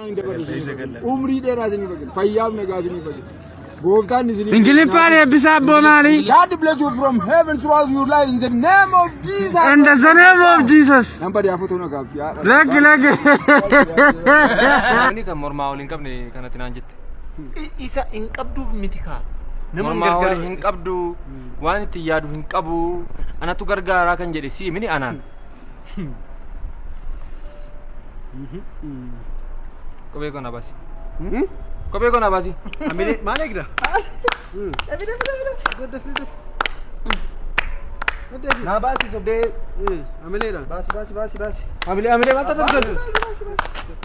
umrii dheeraa isinii fayyadu fayyaaf nagaa isinii fayyadu gooftaan isinii ingiliffaan eebbisaa abboomaalii God bless you from heaven throughout your life in the name of Jesus in the name of Jesus namba dia foto na gaaf lagi ni kan mormaa waliin qabne kanatti naan jette isa hin qabduuf mitika mormaa waliin hin qabdu waan itti yaadu hin qabu anatu gargaaraa kan jedhe si mini anaan kophee kona basi kophee kona basi amile maal eegda na basi sobdee amileedha basi amile maal tattaatu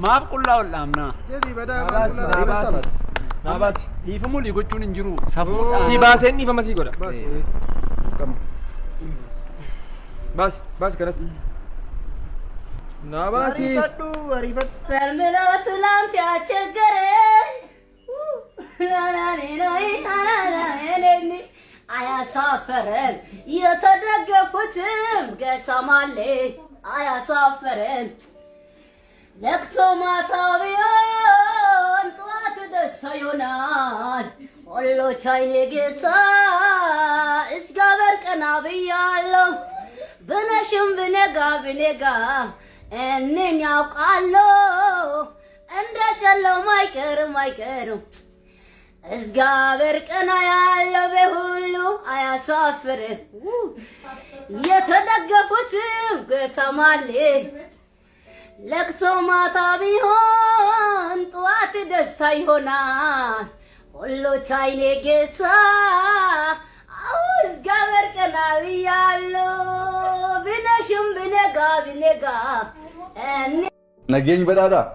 maaf qullaa ol dhaamna jedhi badaa na basi dhiifamuu liigochuun hin jiru safuudha si baaseen dhiifama si godha basi kanas na basi arifadhu Fermilot lampi achegere አያሳፈረን የተደገፉትም ገጸማሌ አያሳፈረን ለቅሶ ማታ ቢሆን ጠዋት ደስታ ይሆናል ሁሎች አይኔ ጌታ እስጋበር ቀና ብያለሁ ብነሽም ብነጋ እኔን ያውቃለሁ እንደ ጨለማ አይቀርም እስጋበር ቀና ያለው በሁሉ አያሳፍርም የተደገፉትም ገተማሌ ለቅሶ ማታ ቢሆን ጠዋት ደስታ ይሆናል ሁሎች አይኔ ጌታ እስጋበር ቀና ብያለሁ ብነሽም ብነጋ Nageenyi badhaadhaa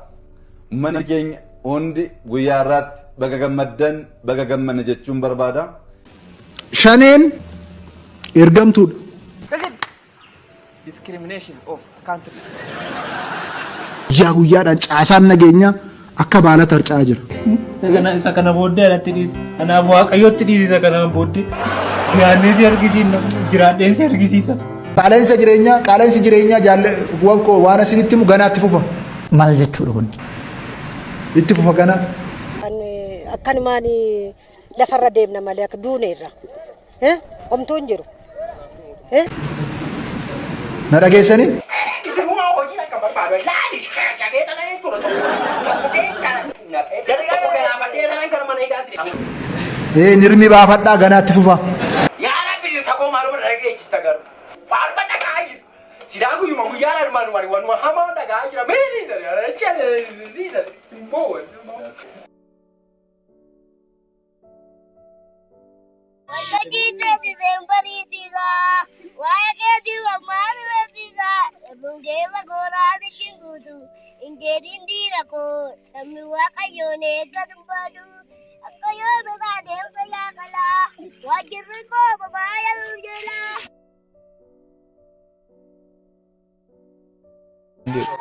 uummanni keenya hundi guyyaa irratti baga gammaddan baga gammanna jechuun barbaada. shaneen ergamtuudha discrimination of country guyyaadhaan caasaan nageenyaa akka baala tarca'aa jira. Isa kana booddee alatti dhiisi. Kanaaf waaqayyotti dhiisi isa kana booddee. Yaadnee si argisiisa. Jiraadheen si argisiisa. qaala'insa jireenyaa jaalladhu waan asinitti himu ganaatti fufa Maal jechuudha kun? itti fufa gana akkanumaan lafarra deemna malee akka duuneerra homtuu hin jiru na dhageessanii nirmi baafadhaa ganaatti fufa Sidaku yuma guyana hermano mari wan mahama daga ajira meri sari ara chale reason boa Kajite Decemberi tiga, wajah jiwa malu tiga, bungema gora di kingudu, ingedin diraku, semua kayone kadempadu, kayon berbadem saya kalah, wajib riko bebayar jelah.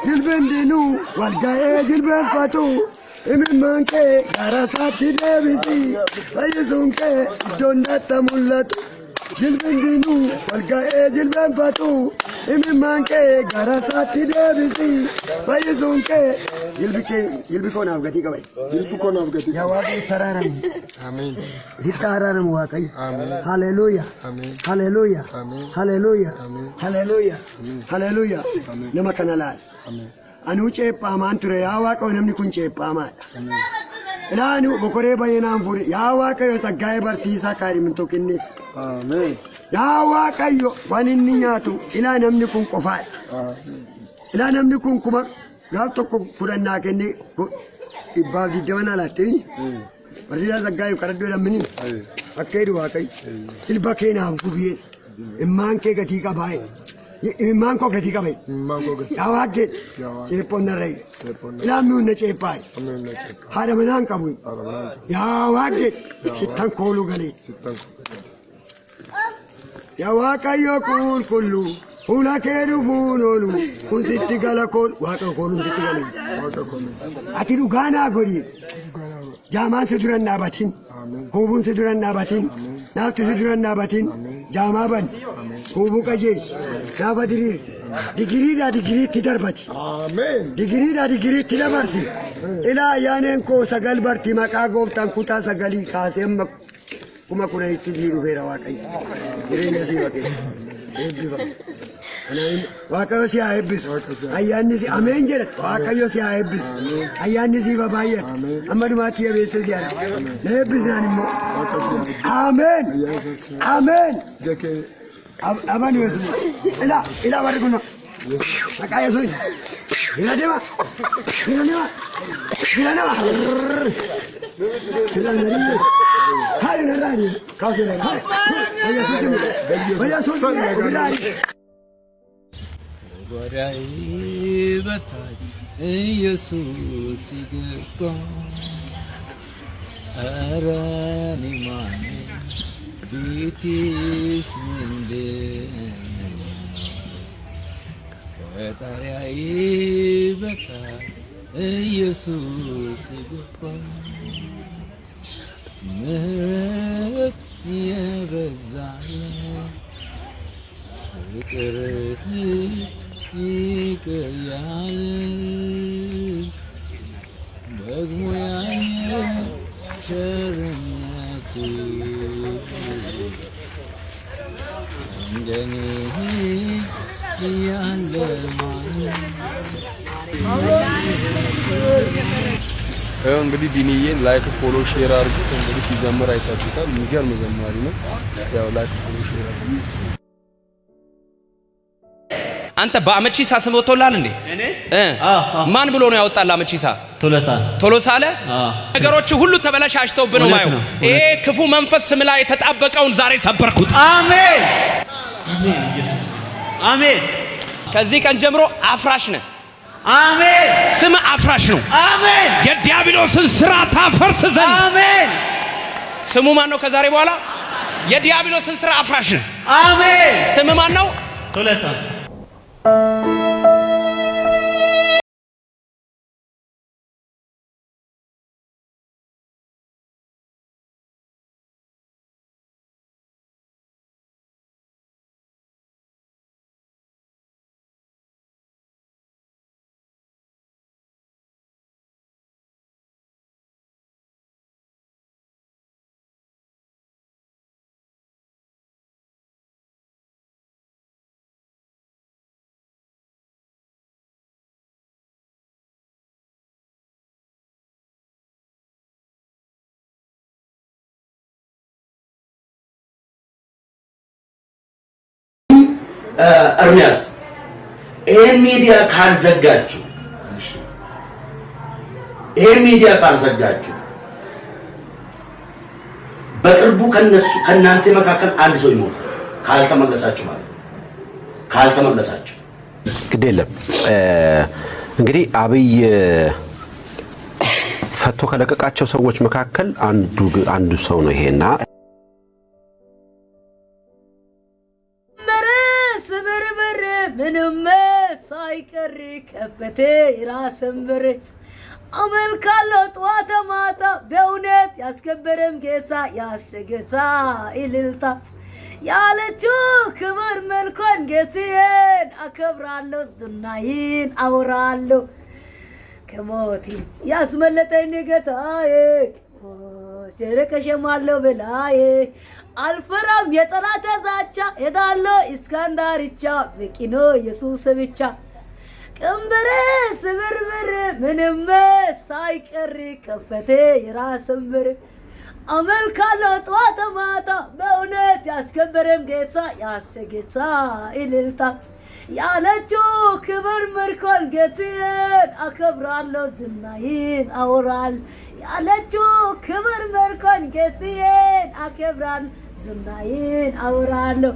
Jilben dinu walgae jilben fatu imimman ke garasatti debisi fayyisuun ke iddoon datta mul'atu jilben dinu walgae jilben fatu imimman ke garasatti debisi fayyisuun ke jilbi konaaf gatii qabay yaa waaqayyo saraaramu amiin sitti araaramu waaqayyo haleluuya haleluuya haleluuya haleluuya haleluuya nama kana laal anu ceephamaan ture yaa waaqayyo namni kun ceephaamaadha ilaanu bokoree baay'inaan fuudhe yaa waaqayyo saggaa'ee barsiisaa kaarimintuu kenneef yaa waaqayyo waan inni nyaatu ilaa namni kun qofaadha ilaa namni kun kuma gaaf tokko fudhannaa kennee dhibbaaf 20 alaatti barsiisaa saggaa'ee kadhadhoo lammini akka jedhu waaqayyo ilba keenaaf gubiyee immaan kee gatii qabaa'e immaan koo gatii qabaa'e yaa waaqee ceephoon narra'e ilaan mi'uunna ceephaa'e haadha manaan qabu yaa waaqee sittan kooluu galee yaa waaqayyo qulqulluu fuula kee dhufuun oolu kun sitti gala kool waaqa kooluun sitti galee ati dhugaanaa godhi jaamaan si duran dhaabatin huubuun si duran dhaabatin naafti si duran dhaabatin jaamaa bani huubuu qajeesh gaafa diriiri digiriidhaa digiriitti darbati digiriidhaa digiriitti dabarsi إلى يانينكو سجل برتي مكاغوف تنكوتا سجلي كاسم كما كنا يتجيرو في رواقي يرين يسيبك أنا واقعي سيابس أياني سي أمين جرت واقعي سيابس أياني سي بابايت أمر ما تيا بيس سيارة لابس نانمو آمين آمين أباني وسمو إلا باركونا مكايا سوي إلا ديما إلا نريد هاي نراني كاسي نراني هيا سوي هيا سوي ወራይ በታይ ኢየሱስ ይገባ አራኒ ማኔ ቢቲስ ምንደ ወራይ በታይ ኢየሱስ ይገባ ምሕረት የበዛለ ፍቅር ይቀያል ደግሞ ያየ ቸርነቱ እንደኔ ያለ እንግዲህ ቢኒዬን ላይክ ፎሎ ሼር አድርጉት። እንግዲህ ሲዘምር አይታችሁታል። የሚገርም ዘማሪ ነው። እስቲ ያው ላይክ ፎሎ ሼር አድርጉት። አንተ በአመቺሳ ስም ወጥቶላል እንዴ? እኔ ማን ብሎ ነው ያወጣላ? አመቺሳ ቶሎሳ አለ። ነገሮች ሁሉ ተበላሽተውብህ ነው ማየው። ይሄ ክፉ መንፈስ ስም ላይ የተጣበቀውን ዛሬ ሰበርኩት። አሜን አሜን ኢየሱስ አሜን። ከዚህ ቀን ጀምሮ አፍራሽ ነህ። አሜን። ስም አፍራሽ ነው። አሜን። የዲያብሎስን ስራ ታፈርስ ዘንድ አሜን። ስሙ ማን ነው? ከዛሬ በኋላ የዲያብሎስን ስራ አፍራሽ ነህ። አሜን። ስም ማን ነው? ቶሎሳ እርሚያስ ይሄን ሚዲያ ካልዘጋችሁ በቅርቡ ከናንተ መካከል አንድ ሰው ይሞታል ካልተመለሳችሁ ማለት ነው። ካልተመለሳችሁ ግድ የለም። እንግዲህ አብይ ፈቶ ከለቀቃቸው ሰዎች መካከል አንዱ ሰው ነው ይሄና ምንም ሳይቀር ከፈቴ ራስንብር አመልካለሁ ጠዋት ማታ በእውነት ያስከበረም ጌታ ያሸገታ ኢልልታ ያለችው ክብር መልኮን ጌታዬን አከብራለሁ ዝናዬን አወራለሁ ከሞት ያስመለጠኝ ጌታዬ ሸረከሸማለሁ በላዬ አልፈራም የጠላት ዛቻ ሄዳለሁ እስካንዳርቻ በቂኖ ኢየሱስ ብቻ ቀንበሬ ስብርብር ምንም ሳይቀር ከፈቴ የራስንብር አመልካለሁ ጠዋት ማታ በእውነት ያስከበረም ጌታ ያሸጌታ ኢልልታ ያለችው ክብር መልኮን ጌታዬን አከብራለሁ ዝናዬን አወራለሁ ያለችው ክብር መልኮን ጌታዬን አከብራለሁ ዝናዬን አወራለሁ።